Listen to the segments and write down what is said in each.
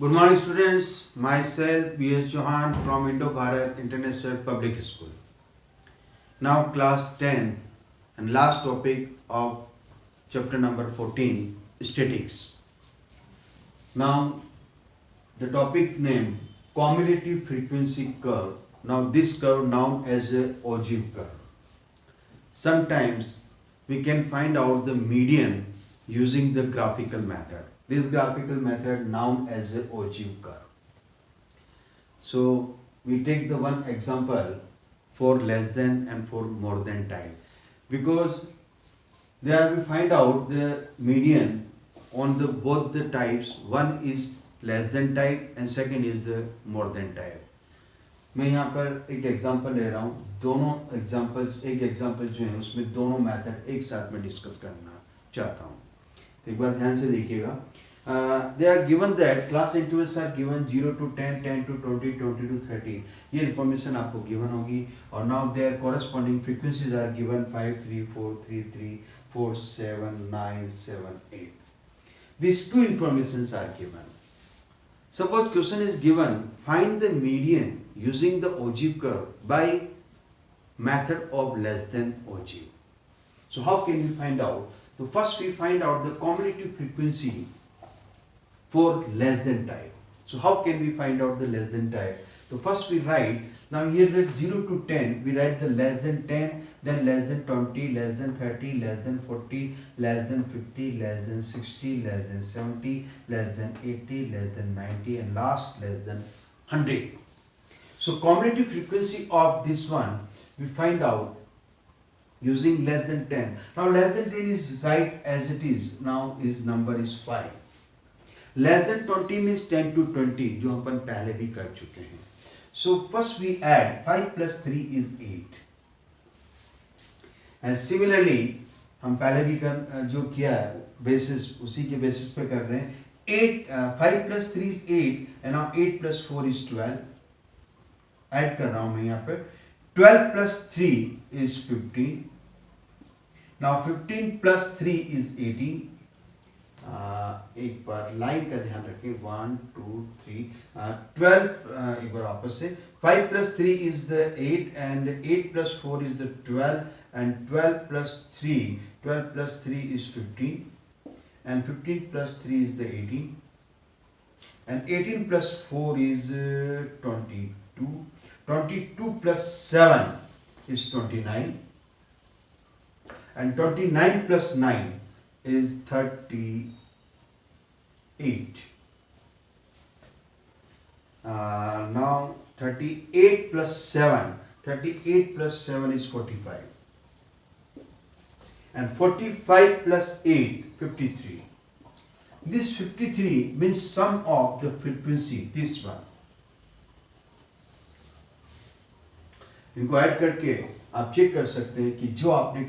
Good morning, students. Myself, B.S. Chauhan from Indo-Bharat International Public School. Now, class 10 and last topic of chapter number 14, statics. Now, the topic name, cumulative frequency curve. Now, this curve known as a ogive curve. Sometimes we can find out the median using the graphical method. This graphical method known as a ogive curve. So we take the one example for less than and for more than type, because there we find out the median on the both the types. One is less than type and second is the more than type. मैं यहाँ पर एक example ले रहा हूँ, दोनों examples, एक example जो है उसमें दोनों मेथड एक साथ में डिस्कस करना चाहता हूँ. तो एक बार ध्यान से देखिएगा. They are given that class intervals are given 0 to 10, 10 to 20, 20 to 30. ये information आपको given होगी. और now their corresponding frequencies are given 5, 3, 4, 3, 3, 4, 7, 9, 7, 8. These two informations are given. Suppose question is given, find the median using the ogive curve by method of less than ogive. So how can we find out? So first we find out the cumulative frequency for less than type. So how can we find out the less than type? So first we write, now here that 0 to 10, we write the less than 10, then less than 20, less than 30, less than 40, less than 50, less than 60, less than 70, less than 80, less than 90, and last less than 100. So cumulative frequency of this one, we find out using less than 10. Now less than 10 is right as it is. Now its number is 5. Less than 20 means 10 to 20, जो हम अपन पहले भी कर चुके हैं. So first we add 5 plus 3 is 8. And similarly हम पहले भी जो किया है basis उसी के basis पे कर रहे हैं. 5 plus 3 is 8 and now 8 plus 4 is 12. Add कर रहा हूं मैं यहाँ पे. 12 plus 3 is 15. Now 15 plus 3 is 18. एक बार लाइन का ध्यान रखें. 1 2 3 12. एक बार वापस से 5 plus 3 is the 8 and 8 plus 4 is the 12 and 12 plus 3 is 15 and 15 plus 3 is the 18 and 18 plus 4 is 22. 22 plus 7 is 29 and 29 plus 9 is 38. Now 38 plus 7 is 45 and 45 plus 8 53. This 53 means sum of the frequency, this one. इनको add करके आप check कर सकते हैं कि जो आपने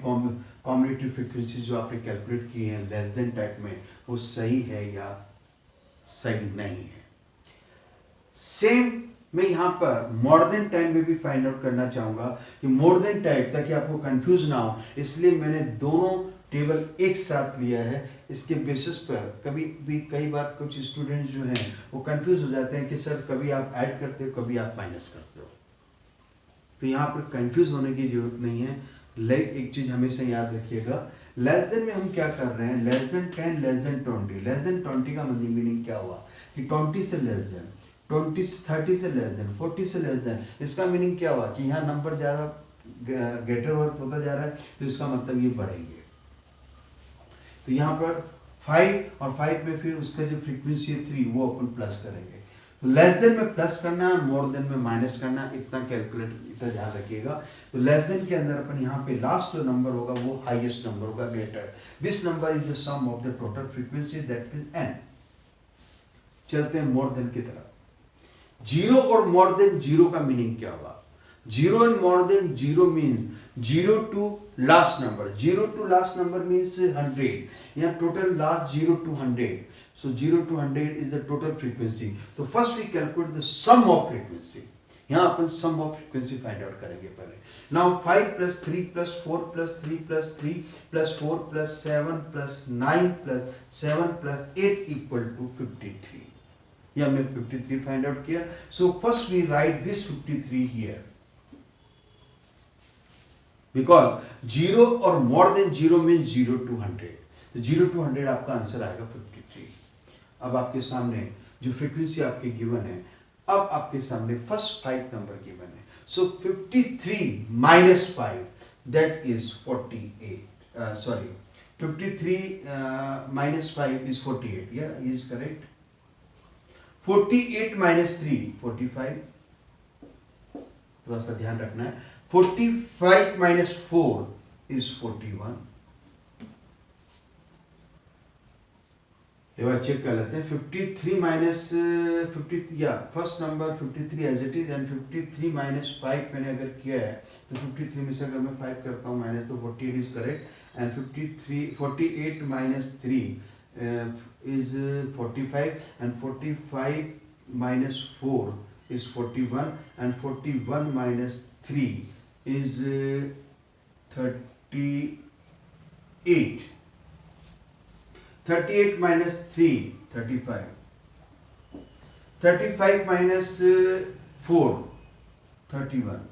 cumulative frequency जो आपने कैलकुलेट की है लेस देन टाइप में, वो सही है या सही नहीं है. सेम मैं यहाँ पर मोर देन टाइप में भी फाइंड आउट करना चाहूँगा कि मोर देन टाइप, ताकि आपको कंफ्यूज ना हो, इसलिए मैंने दोनों टेबल एक साथ लिया है. इसके बेसिस पर कभी भी कई बार कुछ स्टूडेंट्स जो हैं वो कंफ्यूज हो जाते हैं कि सर कभी आप ऐड करते हो कभी आप माइनस करते हो. तो यहाँ पर कंफ्यूज होने की जरूरत नहीं है. एक चीज हमेशा याद रखिएगा, लेस देन में हम क्या कर रहे हैं, less than 10, less than 20. Less than 20 का मीनिंग क्या हुआ कि 20 से लेस देन, 30 से लेस देन, 40 से लेस देन. इसका मीनिंग क्या हुआ कि यहाँ नंबर ज़्यादा ग्रेटर वर्थ होता जा रहा है, तो इसका मतलब ये बढ़ेंगे. तो यहाँ पर 5 और 5 में फिर उसका जो फ्रीक्वेंसी है 3, वो अपन प्लस करेंगे. तो लेस देन में प्लस करना है, मोर देन में माइनस करना है. इतना कैलकुलेट, इतना ध्यान रखिएगा. तो लेस देन के अंदर अपन यहाँ पे लास्ट जो नंबर होगा वो हाईएस्ट नंबर होगा, greater. This number is the sum of the total frequency, that means n. चलते हैं मोर देन की तरफ. जीरो और मोर देन जीरो का मीनिंग क्या होगा? Zero and more than zero means 0 to last number. 0 to last number means 100. यहाँ total last 0 to 100. So 0 to 100 is the total frequency. So first we calculate the sum of frequency. यहाँ अपन sum of frequency find out करेंगे पहले. Now 5 plus 3 plus 4 plus 3 plus 3 plus 4 plus 7 plus 9 plus 7 plus 8 equal to 53. ये हमने 53 find out किया. So first we write this 53 here, because 0 और more than 0 mean 0 to 100. 0 to 100 आपका answer आएगा 53. अब आपके सामने जो फ्रीक्वेंसी आपके गिवन है, अब आपके सामने फर्स्ट 5 नंबर गिवन है. सो 53 minus 5, that is 48. 53 minus 5 is 48. Yeah, is correct. 48 minus 3, 45. थोड़ा सा ध्यान रखना है. 45 minus 4 is 41. ये बात चेक कर लेते हैं. 53 minus 50, या first number 53 as it is, and 53 minus 5 मैंने अगर किया है तो 53 में से अगर मैं 5 करता हूँ माइनस, तो 48 is correct. And 48 minus 3 is 45, and 45 minus 4 is 41, and 41 minus 3 is 38. 38 minus 3, 35. 35 minus 4, 31.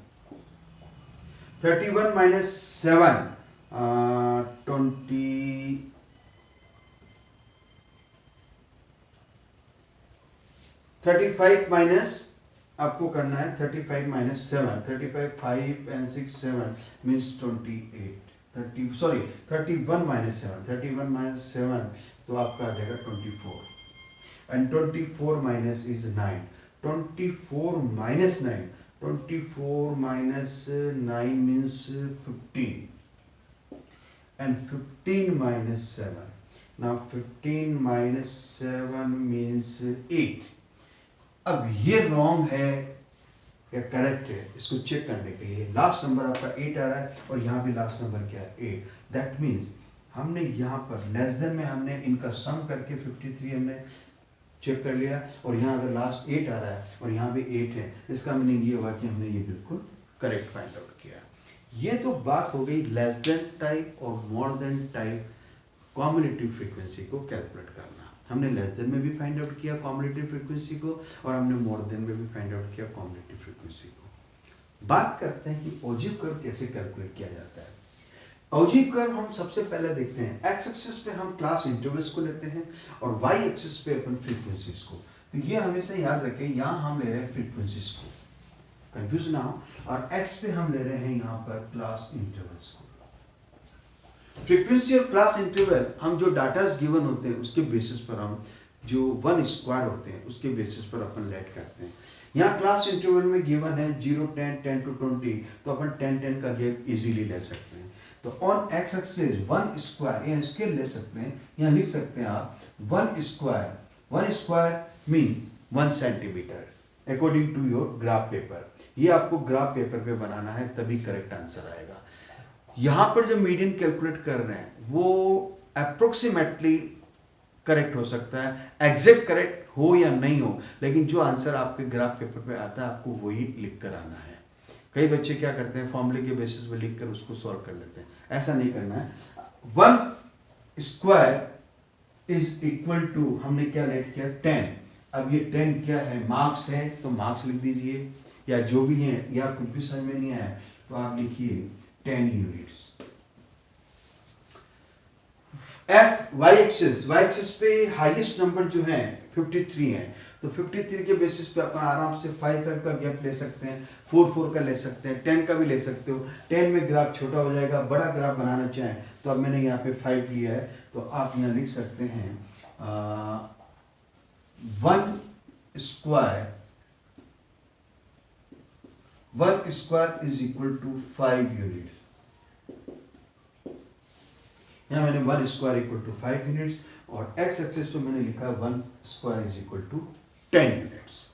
31 minus 7, 20. 35 minus आपको करना है 35 minus 7. 35, 5 and 6, 7 means 28. 31 minus 7. 31 minus 7 तो आपका आ जाएगा 24. And 24 minus is 9. 24 minus 9. 24 minus 9 means 15. And 15 minus 7. Now 15 minus 7 means 8. अब ये wrong है या करेक्ट है, इसको चेक करने के लिए लास्ट नंबर आपका 8 आ रहा है और यहाँ भी लास्ट नंबर क्या है 8. दैट मीन्स हमने यहाँ पर लेस देन में हमने इनका सम करके 53 हमने चेक कर लिया, और यहाँ अगर लास्ट 8 आ रहा है और यहाँ भी 8 है, इसका मीनिंग ये हुआ कि हमने ये बिल्कुल करेक्ट फाइंड आउट किया. ये तो बात हो गई लेस देन टाइप और more than type cumulative frequency को कैलकुलेट करना. हमने लेस देन में भी फाइंड आउट किया कॉम्युलेटिव फ्रीक्वेंसी को, और हमने मोर देन में भी फाइंड आउट किया कॉम्युलेटिव फ्रीक्वेंसी को. बात करते हैं कि ओजीव कर्व कैसे कैलकुलेट किया जाता है. ओजीव कर्व हम सबसे पहले देखते हैं, एक्स एक्सिस पे हम क्लास इंटरवल्स को लेते हैं और वाई एक्सिस पे अपन फ्रीक्वेंसीज को. तो ये हमेशा याद रखें, यहाँ हम ले रहे हैं फ्रीक्वेंसीज को, कंफ्यूज ना हो, और एक्स पे हम ले रहे हैं यहाँ पर क्लास इंटरवल्स को. फ्रीक्वेंसी और क्लास इंटरवल हम जो डाटास गिवन होते हैं उसके बेसिस पर हम जो 1 स्क्वायर होते हैं उसके बेसिस पर अपन लेट करते हैं. यहाँ क्लास इंटरवल में गिवन है 0, 10, 10 to 20, तो अपन 10, 10 का गैप इजीली ले सकते हैं. तो ऑन एक्स एक्सिस 1 स्क्वायर यहाँ स्केल ले सकते हैं, यहाँ लिख सकते हैं आप 1 square means 1 centimetre according to your graph paper. ये आपको ग्राफ पेपर पे बनाना है तभी करेक्ट आंसर आएगा. यहाँ पर जो मीडियन कैलकुलेट कर रहे हैं वो अप्रोक्सीमेटली करेक्ट हो सकता है, एग्जैक्ट करेक्ट हो या नहीं हो, लेकिन जो आंसर आपके ग्राफ पेपर पे आता है आपको वही लिख कर आना है. कई बच्चे क्या करते हैं फॉर्मूले के बेसिस पे लिख कर उसको सॉल्व कर लेते हैं, ऐसा नहीं करना है. 1 स्क्वायर इज इक्वल टू, हमने क्या लेट किया 10. अब ये 10 क्या है, मार्क्स है, तो मार्क्स लिख दीजिए, या जो भी है, या कुछ भी समझ में नहीं आया तो आप लिखिए 10 यूनिट्स. एफ वाई एक्सिस पे हाईएस्ट नंबर जो है 53 है, तो 53 के बेसिस पे अपन आराम से 5 का गैप ले सकते हैं, 4 का ले सकते हैं, 10 का भी ले सकते हो. 10 में ग्राफ छोटा हो जाएगा, बड़ा ग्राफ बनाना चाहें तो अब मैंने यहाँ पे 5 लिया है, तो आप यहाँ लिख सकते हैं 1 square is equal to 5 units. यहाँ मैंने 1 स्क्वायर इक्वल टू 5 यूनिट्स, और एक्स एक्सिस पे मैंने लिखा 1 square is equal to 10 units.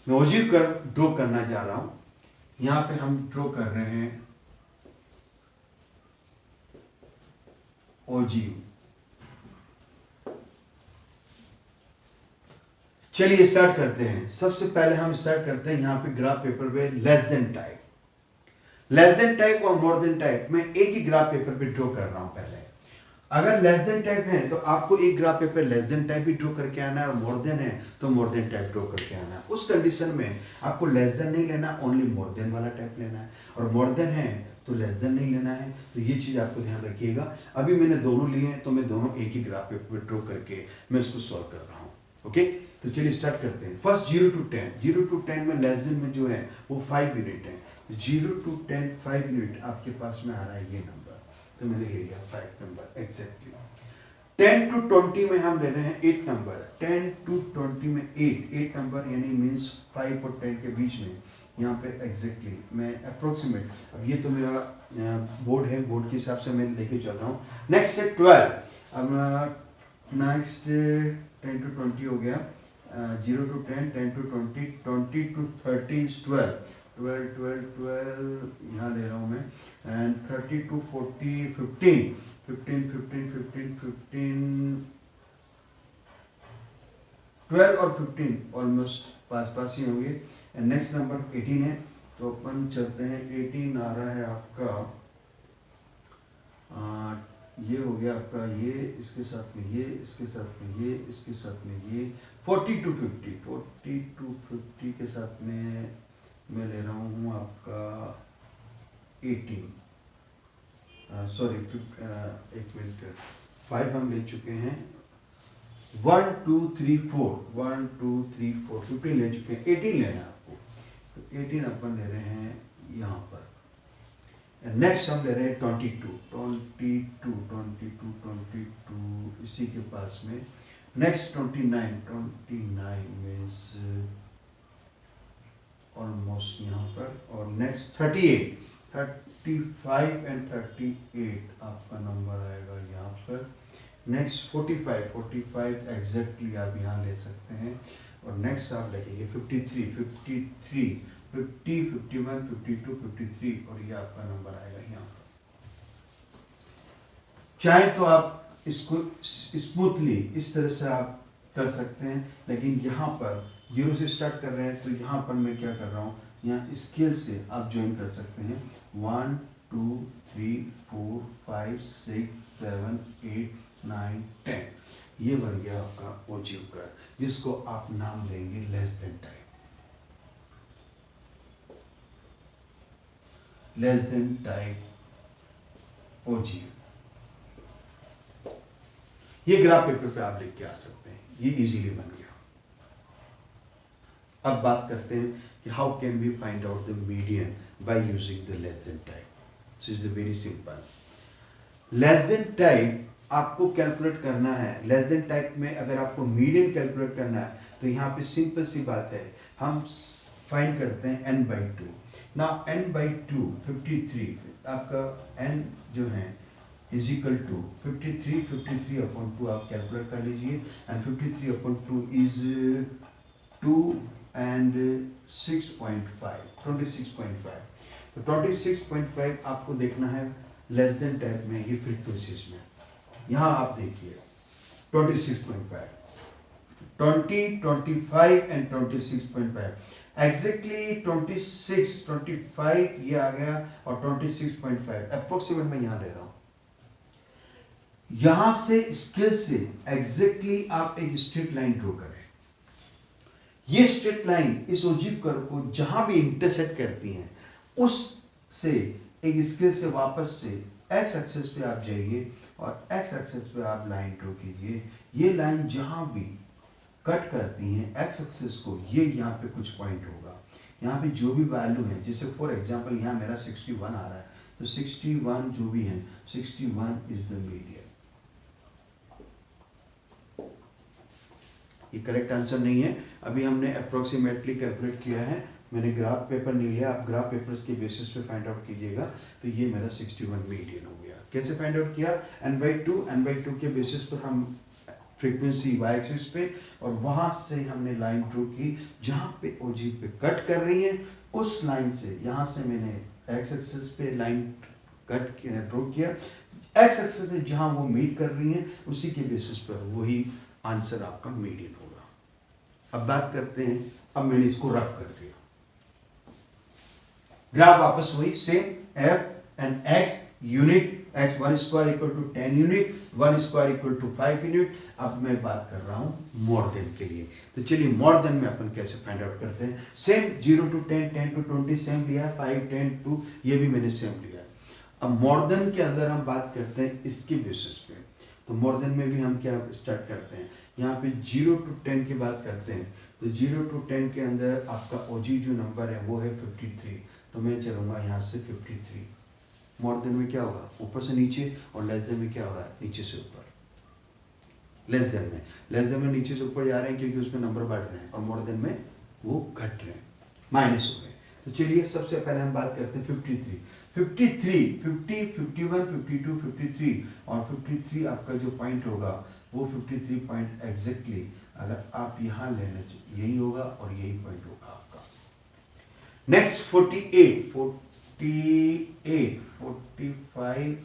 मैं ओजीव कर्व ड्रॉ करना जा रहा हूं. यहाँ पे हम ड्रॉ कर रहे हैं ओजीव. चलिए स्टार्ट करते हैं. सबसे पहले हम स्टार्ट करते हैं यहाँ पे ग्राफ पेपर पे लेस देन टाइप और मोर देन टाइप. मैं एक ही ग्राफ पेपर पे ड्रॉ कर रहा हूं. पहले अगर लेस देन टाइप है तो आपको एक graph paper less than type भी ड्रॉ करके आना है, और मोर देन है तो मोर देन टाइप ड्रॉ करके आना है। उस कंडीशन में आपको लेस देन नहीं लेना, ओनली मोर देन वाला टाइप लेना है, और मोर देन है तो लेस देन नहीं लेना है। तो ये चीज़ आपको ध्यान रखिएगा। अभी मैंने दोनों लिए हैं तो मैं दोनों एक ही ग्राफ पेपर ड्रॉ करके मैं उसको सॉल्व कर रहा हूँ। ओके, तो चलिए स्टार्ट करते हैं। फर्स्ट 0 to 10, 0 to 10 में लेस देन में जो है वो 5 यूनिट है। 0 to 10 5 यूनिट आपके पास में आ रहा है ये नंबर, तो मैंने ले लिया 5 नंबर एग्जैक्टली। 10 to 20 में हम ले रहे हैं 8 नंबर, 10 to 20 में 8 नंबर यानी मीन्स 5 और 10 के बीच में यहाँ पे एग्जैक्टली मैं अप्रोक्सीमेट, अब ये तो मेरा बोर्ड है, बोर्ड के हिसाब से मैं लेके चल रहा हूँ। नेक्स्ट है 12, अब नेक्स्ट 10 to 20 हो गया, 0 to 10, 10 to 20, 20 to 30 is 12, 12 यहाँ ले रहा हूँ मैं, एंड 30 to 40 15, 12 और 15 ऑलमोस्ट पास ही होंगे। एंड नेक्स्ट नंबर 18 है, तो अपन चलते हैं। 18 आ रहा है आपका, ये हो गया आपका, ये इसके साथ में ये, इसके साथ में ये, इसके साथ में ये, 40 to 50, 40 to 50 के साथ में मैं ले रहा हूँ आपका 18, सॉरी एक मिनट, 5 हम ले चुके हैं, 1 2 3 4, 1 2 3 4, 15 ले चुके हैं, 18 लेना है आपको, तो 18 अपन ले रहे हैं यहाँ पर। नेक्स्ट हम ले रहे हैं 22 इसी के पास में। नेक्स्ट 29 मीन्स ऑलमोस्ट यहाँ पर, और नेक्स्ट 35 एंड 38 आपका नंबर आएगा यहाँ पर। नेक्स्ट 45 एग्जैक्टली आप यहाँ ले सकते हैं, और नेक्स्ट आप लेंगे 53, 50, 51, 52, 53, और ये आपका नंबर आएगा यहाँ पर। चाहे तो आप इसको स्मूथली इस तरह से आप कर सकते हैं, लेकिन यहाँ पर 0 से स्टार्ट कर रहे हैं, तो यहाँ पर मैं क्या कर रहा हूँ, यहाँ स्केल से आप ज्वाइन कर सकते हैं। 1 2 3 4 5 6 7 8 9 10, ये बन गया आपका ओजीव का, जिसको आप नाम देंगे less than type. Less than type ogive, ये ग्राफ पेपर पे आप लिख के आ सकते हैं, ये इजीली बन गया। अब बात करते हैं कि how can we find out the median by using the less than type. So is very simple. Less than type आपको कैलकुलेट करना है। लेस देन टाइप में अगर आपको मीडियन कैलकुलेट करना है तो यहाँ पे सिंपल सी बात है, हम फाइंड करते हैं n/2। नाउ n/2 53, आपका n जो है इज इक्वल टू 53/2 आप कैलकुलेट कर लीजिए, एंड 53/2 इज 2 and 6.5, 26.5। तो 26.5 आपको देखना है लेस देन टाइप में, ये फ्रीक्वेंसीज में। यहाँ आप देखिए 26.5, 20, 25 एंड 26.5, एग्जैक्टली 25 ये आ गया, और 26.5 अप्रोक्सीमेट मैं यहाँ ले रहा हूँ। यहां से स्केल से एग्जैक्टली आप एक स्ट्रेट लाइन ड्रॉ करें। ये स्ट्रेट लाइन इस ओजीव कर्व को जहां भी इंटरसेक्ट करती हैं, उससे एक स्केल से वापस से एक्स एक्सिस पे आप जाइए, और एक्स एक्सिस पे आप लाइन ड्रॉ कीजिए। ये लाइन जहां भी कट करती हैं एक्स एक्सिस को, ये यहाँ पे कुछ पॉइंट होगा। यहाँ पे जो भी वैल्यू है, जैसे फॉर एग्जांपल यहाँ मेरा 61 आ रहा है, तो 61 जो भी है, 61 इज द मीडियन। ये करेक्ट आंसर नहीं है, अभी हमने अप्रोक्सीमेटली कैलकुलेट किया है, मैंने ग्राफ पेपर नहीं लिया, आप ग्राफ पेपर्स के बेसिस पे फाइंड आउट कीजिएगा। तो ये मेरा 61 मीडियन हो गया। कैसे फाइंड आउट किया? n/2 के बेसिस पर हम फ्रीक्वेंसी y एक्सिस पे, और वहां से हमने लाइन ड्रॉ की जहां पे ओजीव पे कट कर रही है, उस लाइन से यहाँ से मैंने x एक्सिस पे लाइन कट ड्रॉ किया, x एक्सिस पे जहां वो मीट कर रही है उसी के बेसिस पर वही आंसर आपका मीडियन होगा। अब बात करते हैं, अब मैंने इसको रफ कर दिया, ग्राफ वापस वही same f and x unit x 1 square equal to 10 unit, 1 square equal to 5 unit. अब मैं बात कर रहा हूँ मोर देन के लिए। तो चलिए मोर देन में अपन कैसे फाइंड आउट करते हैं। सेम 0 to 10, 10 to 20 सेम लिया है, 5, 10, 2 ये भी मैंने सेम लिया है। अब मोर देन के अंदर हम बात करते हैं इसके बेसिस पे। तो मोर देन में भी हम क्या स्टार्ट करते हैं, यहाँ पे 0 to 10 की बात करते हैं। तो 0 to 10 के अंदर आपका ओजी जो नंबर है वो है 53। तो मैं चलूँगा यहाँ से 53। मोर देन में क्या होगा, ऊपर से नीचे, और लेस देन में क्या हो रहा है, नीचे से ऊपर। लेस देन में नीचे से ऊपर जा रहे हैं क्योंकि उसमें नंबर बढ़ रहे हैं, और मोर देन में वो घट रहे हैं, माइनस हो गए। तो चलिए सबसे पहले हम बात करते हैं 53, 50, 51, 52, 53 और 53 आपका जो पॉइंट होगा वो 53 पॉइंट एग्जैक्टली अगर आप यहाँ लेना चाहिए यही होगा और यही पॉइंट होगा आपका। नेक्स्ट 48, 45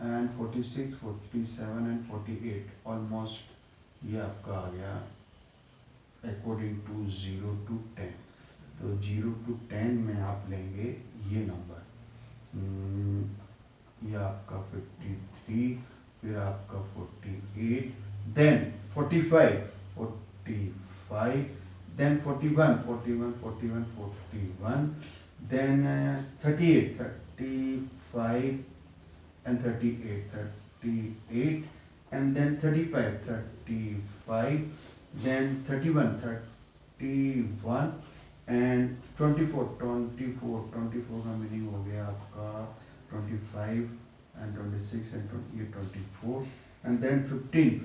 एंड 46, 47 एंड 48 ऑलमोस्ट ये आपका आ गया अकॉर्डिंग टू 0 to 10। तो 0 to 10 में आप लेंगे ये नंबर, ये आपका 53, फिर आपका 48, then 45, then 41, then 38, 35 and 38 and then 35, then 31 and 24 का मीनिंग हो गया आपका 25 and 26 and ये 24 and then 15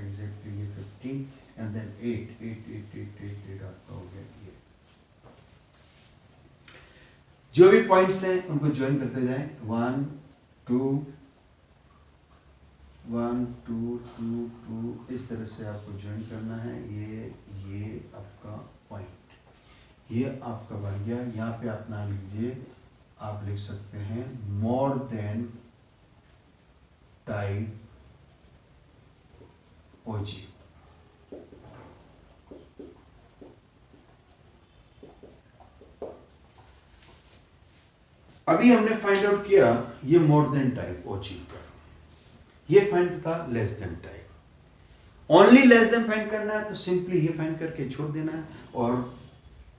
exactly ये 15 and then 8 आपका हो गया ये। जो भी पॉइंट्स हैं उनको ज्वाइन करते जाएं, 1 2 इस तरह से आपको ज्वाइन करना है। ये आपका पॉइंट, ये आपका बन गया। यहाँ पे आप ना लीजिए, आप लिख सकते हैं मोर देन टाइप ओजी। अभी हमने फाइंड आउट किया ये मोर देन टाइप ओजी का, ये फाइंड था less than type. Only less than find करना है तो सिंपली ये फाइंड करके छोड़ देना है। और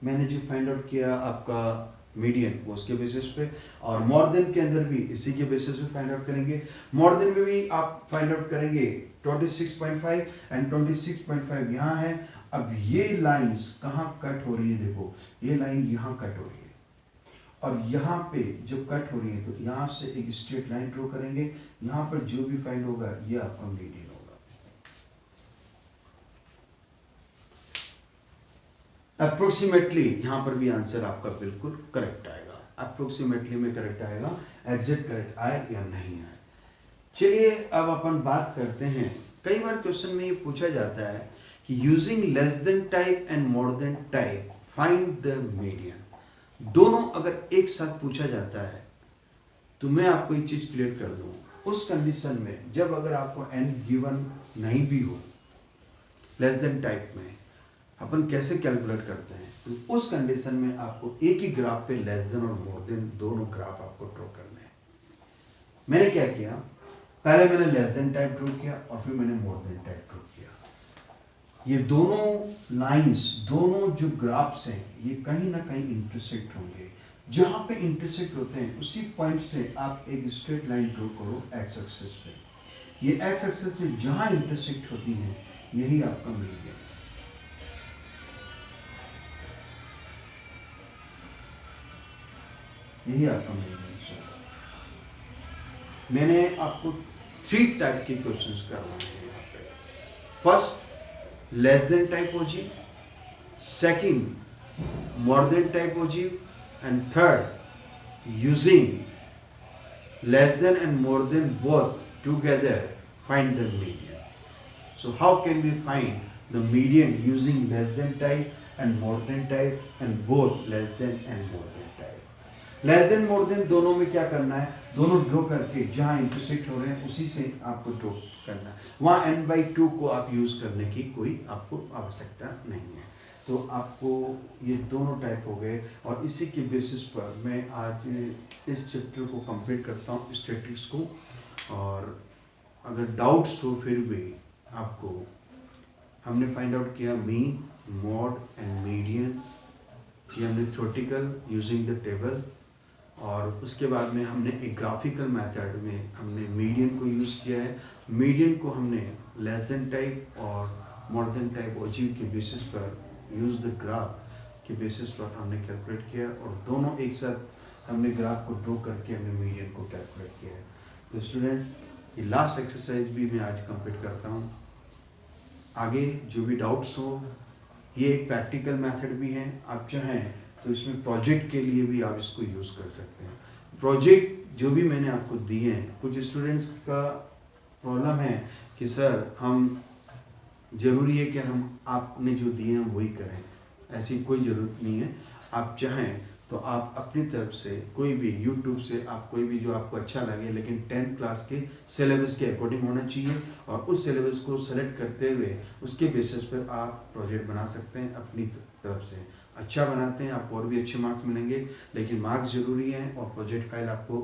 मैंने जो फाइंड आउट किया आपका मीडियन वो उसके बेसिस पे, और मोर देन के अंदर भी इसी के बेसिस पे फाइंड आउट करेंगे। मोर देन में भी आप फाइंड आउट करेंगे 26.5 एंड 26.5 यहाँ है। अब ये लाइंस कहाँ कट हो रही है, देखो ये लाइन यहाँ कट हो रही है और यहाँ पे जो कट हो रही है तो यहाँ से एक स्ट्रेट लाइन ड्रॉ करेंगे। यहाँ पर जो भी फाइंड होगा ये आपका मीडियन होगा। अप्रोक्सीमेटली यहाँ पर भी आंसर आपका बिल्कुल करेक्ट आएगा। अप्रोक्सीमेटली में करेक्ट आएगा, एग्जैक्ट करेक्ट आए या नहीं आए। चलिए अब अपन बात करते हैं, कई बार क्वेश्चन में ये पूछा जाता है कि using less than type and more than type find the median. दोनों अगर एक साथ पूछा जाता है तो मैं आपको एक चीज क्लियर कर दूं, उस कंडीशन में जब अगर आपको n गिवन नहीं भी हो लेस देन टाइप में अपन कैसे कैलकुलेट करते हैं, तो उस कंडीशन में आपको एक ही ग्राफ पे लेस देन और मोर देन दोनों ग्राफ आपको ड्रॉ करने हैं। मैंने क्या किया, पहले मैंने लेस देन टाइप ड्रॉ किया और फिर मैंने मोर देन टाइप ड्रॉ किया। ये दोनों लाइंस, दोनों जो ग्राफ्स हैं ये कहीं ना कहीं इंटरसेक्ट होंगे। जहां पे इंटरसेक्ट होते हैं उसी पॉइंट से आप एक स्ट्रेट लाइन ड्रॉ करो एक्स एक्सिस पे। ये एक्स एक्सिस पे जहां इंटरसेक्ट होती है यही आपका मीडियन। यही आपका मीडियन। मैंने आपको 3 टाइप के क्वेश्चंस करवाए हैं यहाँ पे। First less than type ogive, second more than type ogive, and third using less than and more than both together find the median. So how can we find the median using less than type and more than type and both less than and more than type. Less than more than दोनों में क्या करना है, दोनों draw करके जहां intersect हो रहे हैं उसी से आपको ड्रॉ करना है। वहां n/2 को आप यूज करने की कोई आपको आवश्यकता नहीं है। तो आपको ये दोनों टाइप हो गए, और इसी के बेसिस पर मैं आज इस चैप्टर को कंप्लीट करता हूँ, स्टैटिक्स को। और अगर डाउट्स हो फिर भी आपको, हमने फाइंड आउट किया मीन, मॉड एंड मीडियन, ये हमने थ्योरेटिकल यूजिंग द टेबल। और उसके बाद में हमने एक ग्राफिकल मेथड में हमने मीडियन को यूज़ किया है। मीडियन को हमने लेस देन टाइप और मोर देन टाइप ओजीव के बेसिस पर यूज़ द ग्राफ के बेसिस पर हमने कैलकुलेट किया, और दोनों एक साथ हमने ग्राफ को ड्रॉ करके हमने मीडियन को कैलकुलेट किया है। तो स्टूडेंट, ये लास्ट एक्सरसाइज भी मैं आज कंप्लीट करता हूँ। आगे जो भी डाउट्स हो, ये एक प्रैक्टिकल मेथड भी है, आप चाहें तो इसमें प्रोजेक्ट के लिए भी आप इसको यूज़ कर सकते हैं। प्रोजेक्ट जो भी मैंने आपको दिए हैं, कुछ स्टूडेंट्स का प्रॉब्लम है कि सर हम ज़रूरी है कि हम आपने जो दिए हैं वही करें, ऐसी कोई ज़रूरत नहीं है। आप चाहें तो आप अपनी तरफ से कोई भी यूट्यूब से आप कोई भी जो आपको अच्छा लगे, लेकिन 10th क्लास के सिलेबस के अकॉर्डिंग होना चाहिए, और उस सिलेबस को सेलेक्ट करते हुए उसके बेसिस पर आप प्रोजेक्ट बना सकते हैं अपनी तरफ से। अच्छा बनाते हैं आपको और भी अच्छे मार्क्स मिलेंगे, लेकिन मार्क्स ज़रूरी हैं, और प्रोजेक्ट फाइल आपको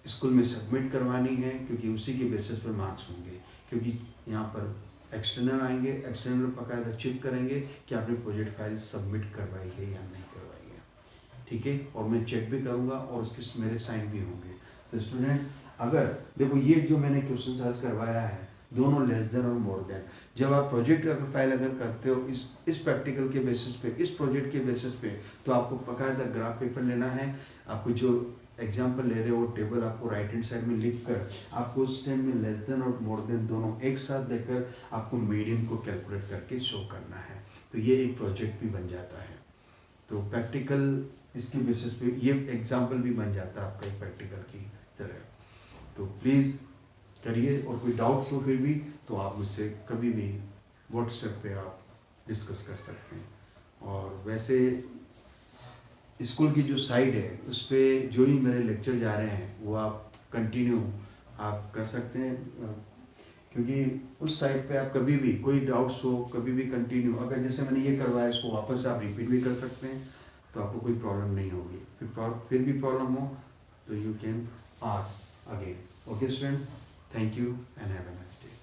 स्कूल में सबमिट करवानी है, क्योंकि उसी के बेसिस पर मार्क्स होंगे। क्योंकि यहाँ पर एक्सटर्नल आएंगे, एक्सटर्नल बाकायदा चेक करेंगे कि आपने प्रोजेक्ट फाइल सबमिट करवाई है या नहीं करवाई है, ठीक है। और मैं चेक भी करूँगा और उसके मेरे साइन भी होंगे। तो स्टूडेंट, अगर देखो ये जो मैंने क्वेश्चन आज करवाया है, दोनों लेस देन और मोर देन, जब आप प्रोजेक्ट का फाइल अगर करते हो इस प्रैक्टिकल के बेसिस पे, इस प्रोजेक्ट के बेसिस पे, तो आपको बाकायदा ग्राफ पेपर लेना है। आपको जो एग्जाम्पल ले रहे हो टेबल आपको राइट हैंड साइड में लिख कर, आपको उस टाइम में लेस देन और मोर देन दोनों एक साथ लेकर आपको मीडियन को कैलकुलेट करके शो करना है। तो ये एक प्रोजेक्ट भी बन जाता है। तो प्रैक्टिकल इसके बेसिस पे ये एग्जाम्पल भी बन जाता है आपका एक प्रैक्टिकल की तरह। तो प्लीज़ करिए, और कोई डाउट्स हो फिर भी तो आप मुझसे कभी भी व्हाट्सएप पे आप डिस्कस कर सकते हैं। और वैसे स्कूल की जो साइट है उस पर जो भी मेरे लेक्चर जा रहे हैं वो आप कंटिन्यू आप कर सकते हैं, क्योंकि उस साइट पे आप कभी भी कोई डाउट्स हो कभी भी कंटिन्यू, अगर जैसे मैंने ये करवाया इसको वापस आप रिपीट भी कर सकते हैं, तो आपको कोई प्रॉब्लम नहीं होगी। फिर भी प्रॉब्लम हो तो you can ask again. Okay students, thank you and have a nice day.